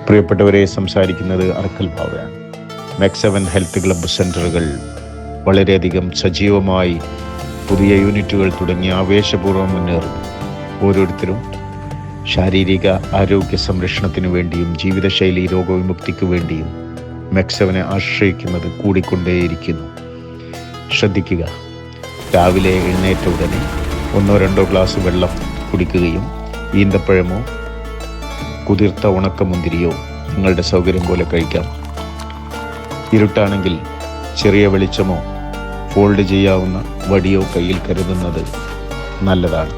പ്രിയപ്പെട്ടവരെ, സംസാരിക്കുന്നത് Arakkal ബാവയാണ്. മെക്സവൻ health club സെൻ്ററുകൾ വളരെയധികം സജീവമായി പുതിയ യൂണിറ്റുകൾ തുടങ്ങി ആവേശപൂർവ്വം മുന്നേറുന്നു. ഓരോരുത്തരും ശാരീരിക ആരോഗ്യ സംരക്ഷണത്തിനു വേണ്ടിയും ജീവിതശൈലി രോഗവിമുക്തിക്ക് വേണ്ടിയും മെക്സവനെ ആശ്രയിക്കുന്നത് കൂടിക്കൊണ്ടേയിരിക്കുന്നു. ശ്രദ്ധിക്കുക, രാവിലെ എഴുന്നേറ്റ ഉടനെ 1-2 ഗ്ലാസ് വെള്ളം കുടിക്കുകയും ഈന്തപ്പഴമോ കുതിർത്ത ഉണക്കമുന്തിരിയോ നിങ്ങളുടെ സൗകര്യം പോലെ കഴിക്കാം. ഇരുട്ടാണെങ്കിൽ ചെറിയ വെളിച്ചമോ ഫോൾഡ് ചെയ്യാവുന്ന വടിയോ കയ്യിൽ കരുതുന്നത് നല്ലതാണ്.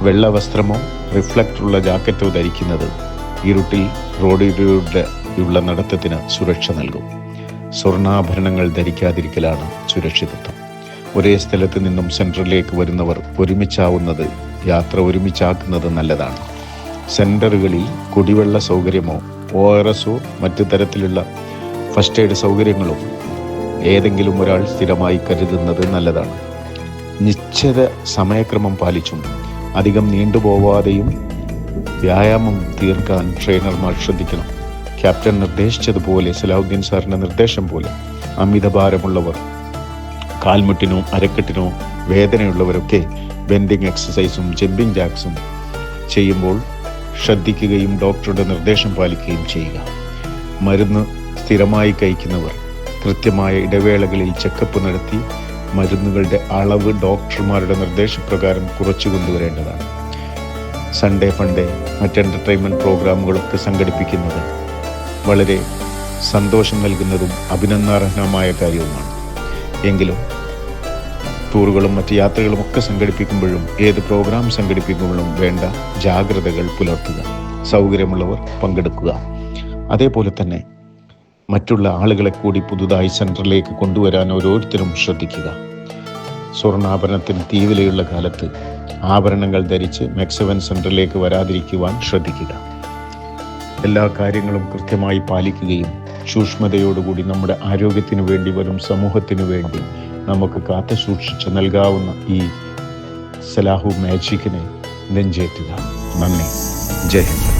വെള്ള വസ്ത്രമോ റിഫ്ലക്ടറുള്ള ജാക്കറ്റോ ധരിക്കുന്നത് ഇരുട്ടിൽ റോഡിലൂടെയുള്ള നടത്തത്തിന് സുരക്ഷ നൽകും. സ്വർണ്ണാഭരണങ്ങൾ ധരിക്കാതിരിക്കലാണ് സുരക്ഷിതത്വം. ഒരേ സ്ഥലത്ത് നിന്നും സെൻറ്ററിലേക്ക് വരുന്നവർ ഒരുമിച്ചാവുന്നത് യാത്ര ഒരുമിച്ചാക്കുന്നത് നല്ലതാണ്. സെൻ്ററുകളിൽ കുടിവെള്ള സൗകര്യമോ ORSO മറ്റു തരത്തിലുള്ള ഫസ്റ്റ് എയ്ഡ് സൗകര്യങ്ങളോ ഏതെങ്കിലും ഒരാൾ സ്ഥിരമായി കരുതുന്നത് നല്ലതാണ്. നിശ്ചിത സമയക്രമം പാലിച്ചും അധികം നീണ്ടുപോവാതെയും വ്യായാമം തീർക്കാൻ ട്രെയിനർമാർ ശ്രദ്ധിക്കണം. ക്യാപ്റ്റൻ നിർദ്ദേശിച്ചതുപോലെ, സലാഹുദ്ദീൻ സാറിൻ്റെ നിർദ്ദേശം പോലെ അമിതഭാരമുള്ളവർ, കാൽമുട്ടിനോ അരക്കെട്ടിനോ വേദനയുള്ളവരൊക്കെ ബെൻഡിങ് എക്സസൈസും ജമ്പിങ് ജാക്സും ചെയ്യുമ്പോൾ ശ്രദ്ധിക്കുകയും ഡോക്ടറുടെ നിർദ്ദേശം പാലിക്കുകയും ചെയ്യുക. മരുന്ന് സ്ഥിരമായി കഴിക്കുന്നവർ കൃത്യമായ ഇടവേളകളിൽ ചെക്കപ്പ് നടത്തി മരുന്നുകളുടെ അളവ് ഡോക്ടർമാരുടെ നിർദ്ദേശപ്രകാരം കുറച്ചു കൊണ്ടുവരേണ്ടതാണ്. സൺഡേ ഫണ്ടേ മറ്റ് എൻ്റർടൈൻമെൻറ്റ് പ്രോഗ്രാമുകളൊക്കെ സംഘടിപ്പിക്കുന്നത് വളരെ സന്തോഷം നൽകുന്നതും അഭിനന്ദനാർഹമായ കാര്യവുമാണ്. എങ്കിലും ടൂറുകളും മറ്റ് യാത്രകളും ഒക്കെ സംഘടിപ്പിക്കുമ്പോഴും ഏത് പ്രോഗ്രാം സംഘടിപ്പിക്കുമ്പോഴും വേണ്ട ജാഗ്രതകൾ പുലർത്തുക. സൗകര്യമുള്ളവർ പങ്കെടുക്കുക. അതേപോലെ തന്നെ മറ്റുള്ള ആളുകളെ കൂടി പുതുതായി സെൻറ്ററിലേക്ക് കൊണ്ടുവരാൻ ഓരോരുത്തരും ശ്രദ്ധിക്കുക. സ്വർണ്ണാഭരണത്തിന് തീവിലയുള്ള കാലത്ത് ആഭരണങ്ങൾ ധരിച്ച് മെക്സവൻ സെൻറ്ററിലേക്ക് വരാതിരിക്കുവാൻ ശ്രദ്ധിക്കുക. എല്ലാ കാര്യങ്ങളും കൃത്യമായി പാലിക്കുകയും സൂക്ഷ്മതയോടുകൂടി നമ്മുടെ ആരോഗ്യത്തിനു വേണ്ടി, വരും സമൂഹത്തിനു വേണ്ടി നമുക്ക് കാത്തു സൂക്ഷിച്ച് നൽകാവുന്ന ഈ സലാഹു മാജിക്കിനെ നെഞ്ചേറ്റുക. നന്ദി. ജയ് ഹിന്ദ്.